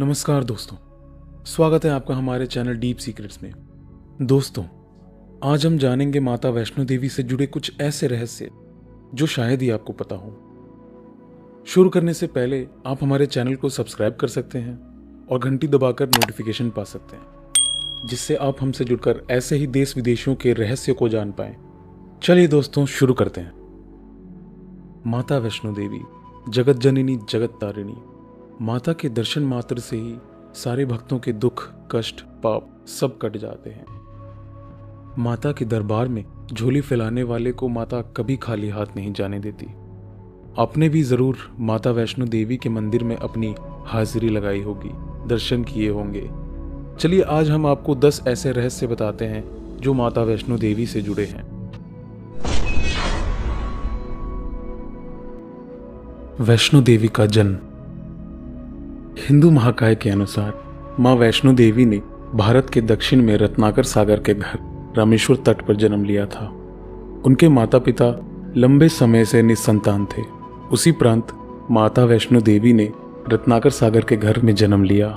नमस्कार दोस्तों, स्वागत है आपका हमारे चैनल डीप सीक्रेट्स में। दोस्तों, आज हम जानेंगे माता वैष्णो देवी से जुड़े कुछ ऐसे रहस्य जो शायद ही आपको पता हो। शुरू करने से पहले आप हमारे चैनल को सब्सक्राइब कर सकते हैं और घंटी दबाकर नोटिफिकेशन पा सकते हैं, जिससे आप हमसे जुड़कर ऐसे ही देश विदेशों के रहस्य को जान पाएं। चलिए दोस्तों, शुरू करते हैं। माता वैष्णो देवी जगत जननी जगत तारिणी। माता के दर्शन मात्र से ही सारे भक्तों के दुख, कष्ट, पाप सब कट जाते हैं। माता के दरबार में झोली फैलाने वाले को माता कभी खाली हाथ नहीं जाने देती। आपने भी जरूर माता वैष्णो देवी के मंदिर में अपनी हाजिरी लगाई होगी, दर्शन किए होंगे। चलिए आज हम आपको 10 ऐसे रहस्य बताते हैं जो माता वैष्णो देवी से जुड़े हैं। वैष्णो देवी का जन्म। हिंदू महाकाय के अनुसार मां वैष्णो देवी ने भारत के दक्षिण में रत्नाकर सागर के घर रामेश्वर तट पर जन्म लिया था। उनके माता पिता लंबे समय से निसंतान थे। उसी प्रांत माता वैष्णो देवी ने रत्नाकर सागर के घर में जन्म लिया।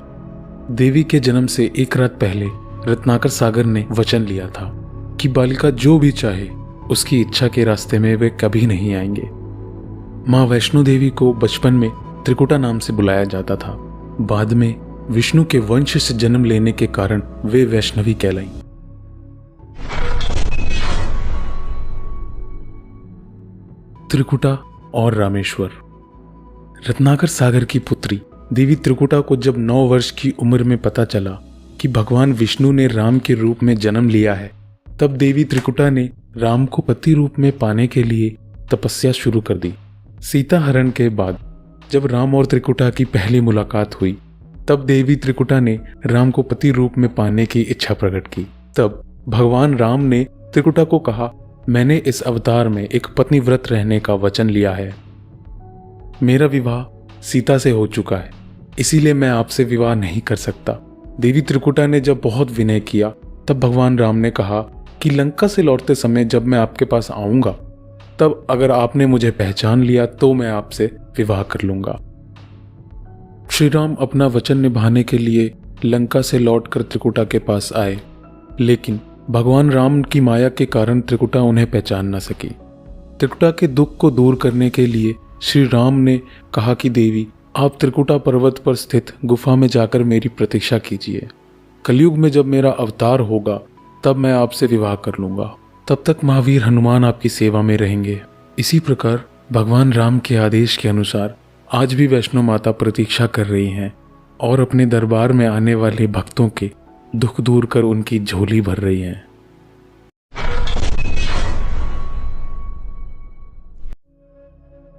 देवी के जन्म से एक रात पहले रत्नाकर सागर ने वचन लिया था कि बालिका जो भी चाहे उसकी इच्छा के रास्ते में वे कभी नहीं आएंगे। मां वैष्णो देवी को बचपन में त्रिकुटा नाम से बुलाया जाता था। बाद में विष्णु के वंश से जन्म लेने के कारण वे वैष्णवी कहलाईं। त्रिकुटा और रामेश्वर। रत्नाकर सागर की पुत्री देवी त्रिकुटा को जब 9 वर्ष की उम्र में पता चला कि भगवान विष्णु ने राम के रूप में जन्म लिया है, तब देवी त्रिकुटा ने राम को पति रूप में पाने के लिए तपस्या शुरू कर दी। सीता हरण के बाद जब राम और त्रिकुटा की पहली मुलाकात हुई, तब देवी त्रिकुटा ने राम को पति रूप में पाने की इच्छा प्रकट की। तब भगवान राम ने त्रिकुटा को कहा, मैंने इस अवतार में एक पत्नी व्रत रहने का वचन लिया है। मेरा विवाह सीता से हो चुका है, इसीलिए मैं आपसे विवाह नहीं कर सकता। देवी त्रिकुटा ने जब बहुत विनय किया, तब भगवान राम ने कहा कि लंका से लौटते समय जब मैं आपके पास आऊंगा, तब अगर आपने मुझे पहचान लिया तो मैं आपसे विवाह कर लूंगा। श्री राम अपना वचन निभाने के लिए लंका से लौटकर त्रिकुटा के पास आए, लेकिन भगवान राम की माया के कारण त्रिकुटा उन्हें पहचान न सकी। त्रिकुटा के दुख को दूर करने के लिए श्री राम ने कहा कि देवी, आप त्रिकुटा पर्वत पर स्थित गुफा में जाकर मेरी प्रतीक्षा कीजिए। कलयुग में जब मेरा अवतार होगा तब मैं आपसे विवाह कर लूंगा। तब तक महावीर हनुमान आपकी सेवा में रहेंगे। इसी प्रकार भगवान राम के आदेश के अनुसार आज भी वैष्णो माता प्रतीक्षा कर रही हैं और अपने दरबार में आने वाले भक्तों के दुख दूर कर उनकी झोली भर रही हैं।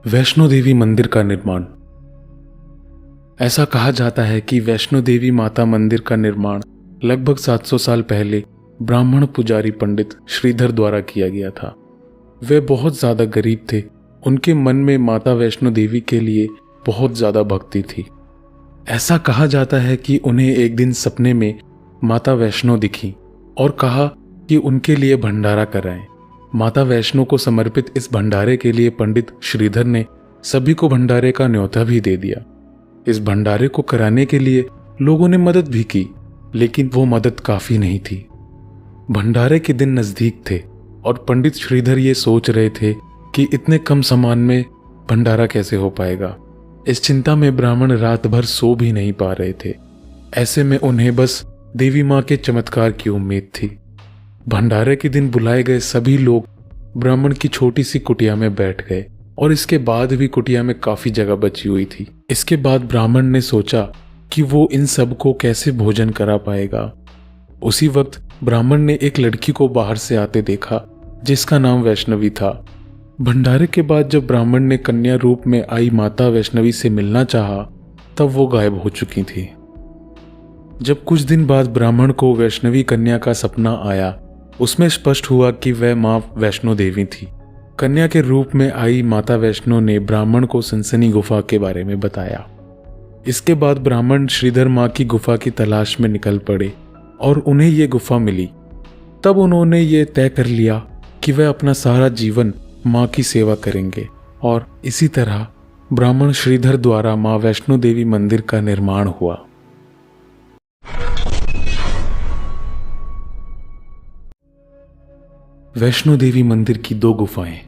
वैष्णो देवी मंदिर का निर्माण। ऐसा कहा जाता है कि वैष्णो देवी माता मंदिर का निर्माण लगभग 700 साल पहले ब्राह्मण पुजारी पंडित श्रीधर द्वारा किया गया था। वे बहुत ज्यादा गरीब थे। उनके मन में माता वैष्णो देवी के लिए बहुत ज्यादा भक्ति थी। ऐसा कहा जाता है कि उन्हें एक दिन सपने में माता वैष्णो दिखी और कहा कि उनके लिए भंडारा कराएं। माता वैष्णो को समर्पित इस भंडारे के लिए पंडित श्रीधर ने सभी को भंडारे का न्योता भी दे दिया। इस भंडारे को कराने के लिए लोगों ने मदद भी की, लेकिन वो मदद काफी नहीं थी। भंडारे के दिन नजदीक थे और पंडित श्रीधर ये सोच रहे थे कि इतने कम सामान में भंडारा कैसे हो पाएगा। इस चिंता में ब्राह्मण रात भर सो भी नहीं पा रहे थे। ऐसे में उन्हें बस देवी मां के चमत्कार की उम्मीद थी। भंडारे के दिन बुलाए गए सभी लोग ब्राह्मण की छोटी सी कुटिया में बैठ गए और इसके बाद भी कुटिया में काफी जगह बची हुई थी। इसके बाद ब्राह्मण ने सोचा कि वो इन सबको कैसे भोजन करा पाएगा। उसी वक्त ब्राह्मण ने एक लड़की को बाहर से आते देखा जिसका नाम वैष्णवी था। भंडारे के बाद जब ब्राह्मण ने कन्या रूप में आई माता वैष्णवी से मिलना चाहा, तब वो गायब हो चुकी थी। जब कुछ दिन बाद ब्राह्मण को वैष्णवी कन्या का सपना आया, उसमें स्पष्ट हुआ कि वह मां वैष्णो देवी थी। कन्या के रूप में आई माता वैष्णो ने ब्राह्मण को सनसनी गुफा के बारे में बताया। इसके बाद ब्राह्मण श्रीधर मां की गुफा की तलाश में निकल पड़े और उन्हें ये गुफा मिली। तब उन्होंने ये तय कर लिया कि वह अपना सारा जीवन मां की सेवा करेंगे और इसी तरह ब्राह्मण श्रीधर द्वारा मां वैष्णो देवी मंदिर का निर्माण हुआ। वैष्णो देवी मंदिर की 2 गुफाएं।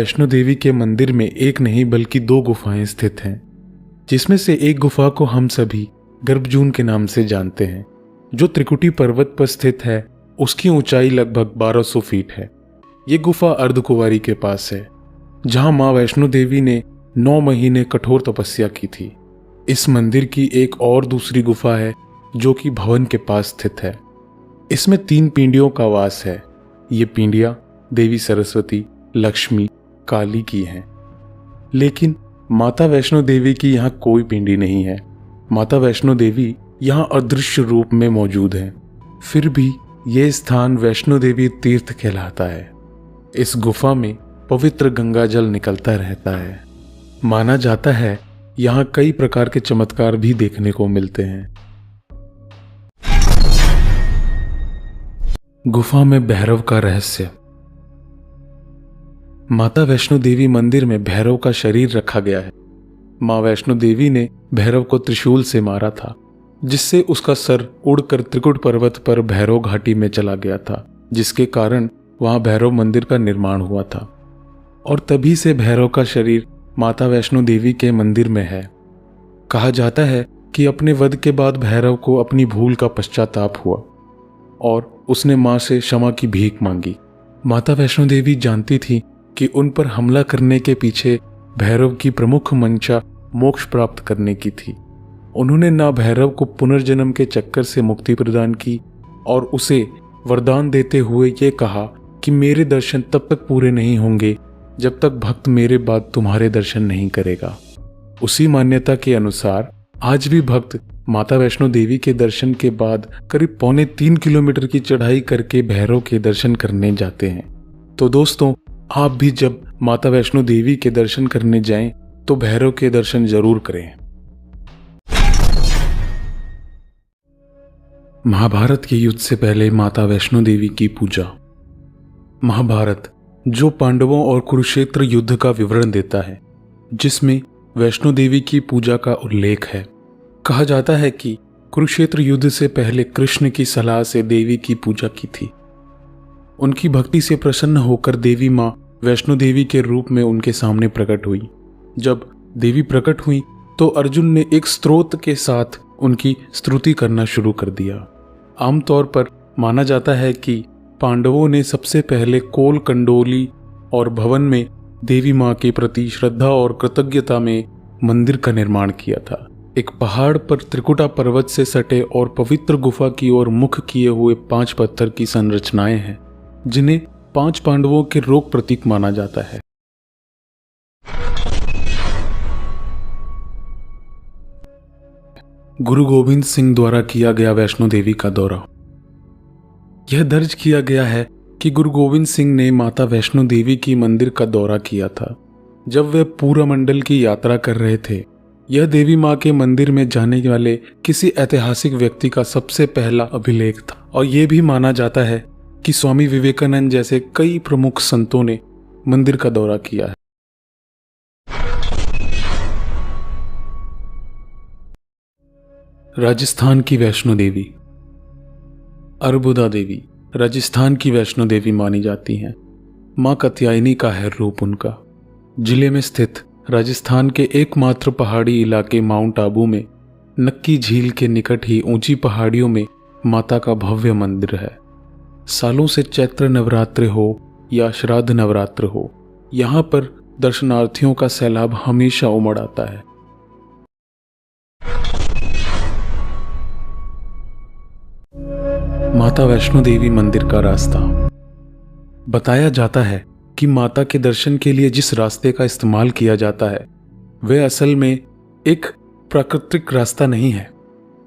वैष्णो देवी के मंदिर में एक नहीं बल्कि 2 गुफाएं स्थित हैं, जिसमें से एक गुफा को हम सभी गर्भजून के नाम से जानते हैं, जो त्रिकुटी पर्वत पर स्थित है। उसकी ऊंचाई लगभग 1200 फीट है। ये गुफा अर्धकुंवारी के पास है, जहां मां वैष्णो देवी ने 9 महीने कठोर तपस्या की थी। इस मंदिर की एक और दूसरी गुफा है जो कि भवन के पास स्थित है। इसमें 3 पिंडियों का वास है। ये पिंडियां देवी सरस्वती, लक्ष्मी, काली की हैं। लेकिन माता वैष्णो देवी की यहाँ कोई पिंडी नहीं है। माता वैष्णो देवी यहाँ अदृश्य रूप में मौजूद है। फिर भी ये स्थान वैष्णो देवी तीर्थ कहलाता है। इस गुफा में पवित्र गंगा जल निकलता रहता है। माना जाता है यहाँ कई प्रकार के चमत्कार भी देखने को मिलते हैं। गुफा में भैरव का रहस्य। माता वैष्णो देवी मंदिर में भैरव का शरीर रखा गया है। मां वैष्णो देवी ने भैरव को त्रिशूल से मारा था, जिससे उसका सर उड़कर त्रिकुट पर्वत पर भैरव घाटी में चला गया था, जिसके कारण वहां भैरव मंदिर का निर्माण हुआ था। और तभी से भैरव का शरीर माता वैष्णो देवी के मंदिर में है। कहा जाता है कि अपने वध के बाद भैरव को अपनी भूल का पश्चाताप हुआ और उसने मां से क्षमा की भीख मांगी। माता वैष्णो देवी जानती थी कि उन पर हमला करने के पीछे भैरव की प्रमुख मंशा मोक्ष प्राप्त करने की थी। उन्होंने ना भैरव को पुनर्जन्म के चक्कर से मुक्ति प्रदान की और उसे वरदान देते हुए ये कहा कि मेरे दर्शन तब तक पूरे नहीं होंगे जब तक भक्त मेरे बाद तुम्हारे दर्शन नहीं करेगा। उसी मान्यता के अनुसार आज भी भक्त माता वैष्णो देवी के दर्शन के बाद करीब 2.25 किलोमीटर की चढ़ाई करके भैरव के दर्शन करने जाते हैं। तो दोस्तों, आप भी जब माता वैष्णो देवी के दर्शन करने जाएं तो भैरव के दर्शन जरूर करें। महाभारत के युद्ध से पहले माता वैष्णो देवी की पूजा। महाभारत जो पांडवों और कुरुक्षेत्र युद्ध का विवरण देता है, जिसमें वैष्णो देवी की पूजा का उल्लेख है। कहा जाता है कि कुरुक्षेत्र युद्ध से पहले कृष्ण की सलाह से देवी की पूजा की थी। उनकी भक्ति से प्रसन्न होकर देवी मां वैष्णो देवी के रूप में उनके सामने प्रकट हुई। जब देवी प्रकट हुई तो अर्जुन ने एक स्तोत्र के साथ उनकी स्तुति करना शुरू कर दिया। आमतौर पर माना जाता है कि पांडवों ने सबसे पहले कोल कंडोली और भवन में देवी मां के प्रति श्रद्धा और कृतज्ञता में मंदिर का निर्माण किया था। एक पहाड़ पर त्रिकुटा पर्वत से सटे और पवित्र गुफा की ओर मुख किए हुए 5 पत्थर की संरचनाएं हैं, जिन्हें 5 पांडवों के रोग प्रतीक माना जाता है। गुरु गोविंद सिंह द्वारा किया गया वैष्णो देवी का दौरा। यह दर्ज किया गया है कि गुरु गोविंद सिंह ने माता वैष्णो देवी की मंदिर का दौरा किया था। जब वे पूरा मंडल की यात्रा कर रहे थे, यह देवी मां के मंदिर में जाने वाले किसी ऐतिहासिक व्यक्ति का सबसे पहला अभिलेख था। और यह भी माना जाता है कि स्वामी विवेकानंद जैसे कई प्रमुख संतों ने मंदिर का दौरा किया है। राजस्थान की वैष्णो देवी। अर्बुदा देवी राजस्थान की वैष्णो देवी मानी जाती हैं। मां कात्यायनी का है रूप उनका। जिले में स्थित राजस्थान के एकमात्र पहाड़ी इलाके माउंट आबू में नक्की झील के निकट ही ऊंची पहाड़ियों में माता का भव्य मंदिर है। सालों से चैत्र नवरात्र हो या श्राद्ध नवरात्र हो, यहाँ पर दर्शनार्थियों का सैलाब हमेशा उमड़ आता है। माता वैष्णो देवी मंदिर का रास्ता। बताया जाता है कि माता के दर्शन के लिए जिस रास्ते का इस्तेमाल किया जाता है वह असल में एक प्राकृतिक रास्ता नहीं है,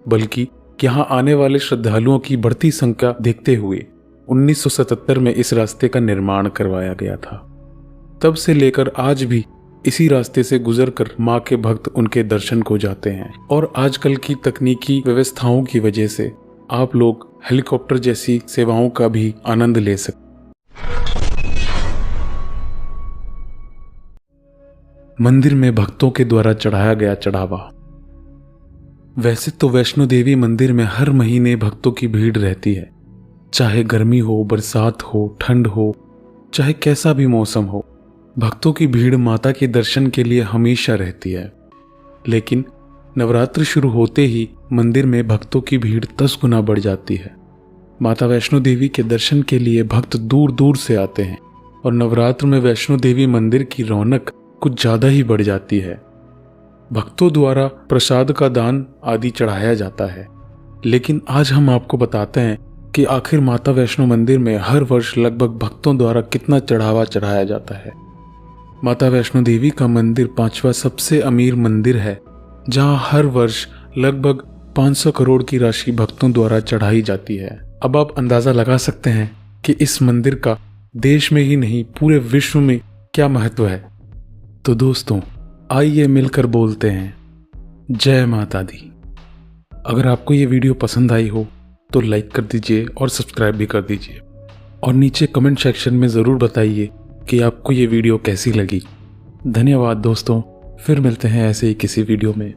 बल्कि यहाँ आने वाले श्रद्धालुओं की बढ़ती संख्या देखते हुए 1977 में इस रास्ते का निर्माण करवाया गया था। तब से लेकर आज भी इसी रास्ते से गुजरकर मां के भक्त उनके दर्शन को जाते हैं। और आजकल की तकनीकी व्यवस्थाओं की वजह से आप लोग हेलीकॉप्टर जैसी सेवाओं का भी आनंद ले सकते। मंदिर में भक्तों के द्वारा चढ़ाया गया चढ़ावा। वैसे तो वैष्णो देवी मंदिर में हर महीने भक्तों की भीड़ रहती है। चाहे गर्मी हो, बरसात हो, ठंड हो, चाहे कैसा भी मौसम हो, भक्तों की भीड़ माता के दर्शन के लिए हमेशा रहती है। लेकिन नवरात्र शुरू होते ही मंदिर में भक्तों की भीड़ 10 गुना बढ़ जाती है। माता वैष्णो देवी के दर्शन के लिए भक्त दूर दूर से आते हैं और नवरात्र में वैष्णो देवी मंदिर की रौनक कुछ ज़्यादा ही बढ़ जाती है। भक्तों द्वारा प्रसाद का दान आदि चढ़ाया जाता है। लेकिन आज हम आपको बताते हैं कि आखिर माता वैष्णो मंदिर में हर वर्ष लगभग भक्तों द्वारा कितना चढ़ावा चढ़ाया जाता है। माता वैष्णो देवी का मंदिर 5वां सबसे अमीर मंदिर है, जहां हर वर्ष लगभग 500 करोड़ की राशि भक्तों द्वारा चढ़ाई जाती है। अब आप अंदाजा लगा सकते हैं कि इस मंदिर का देश में ही नहीं पूरे विश्व में क्या महत्व है। तो दोस्तों, आइए मिलकर बोलते हैं जय माता दी। अगर आपको ये वीडियो पसंद आई हो तो लाइक कर दीजिए और सब्सक्राइब भी कर दीजिए, और नीचे कमेंट सेक्शन में ज़रूर बताइए कि आपको ये वीडियो कैसी लगी। धन्यवाद दोस्तों, फिर मिलते हैं ऐसे ही किसी वीडियो में।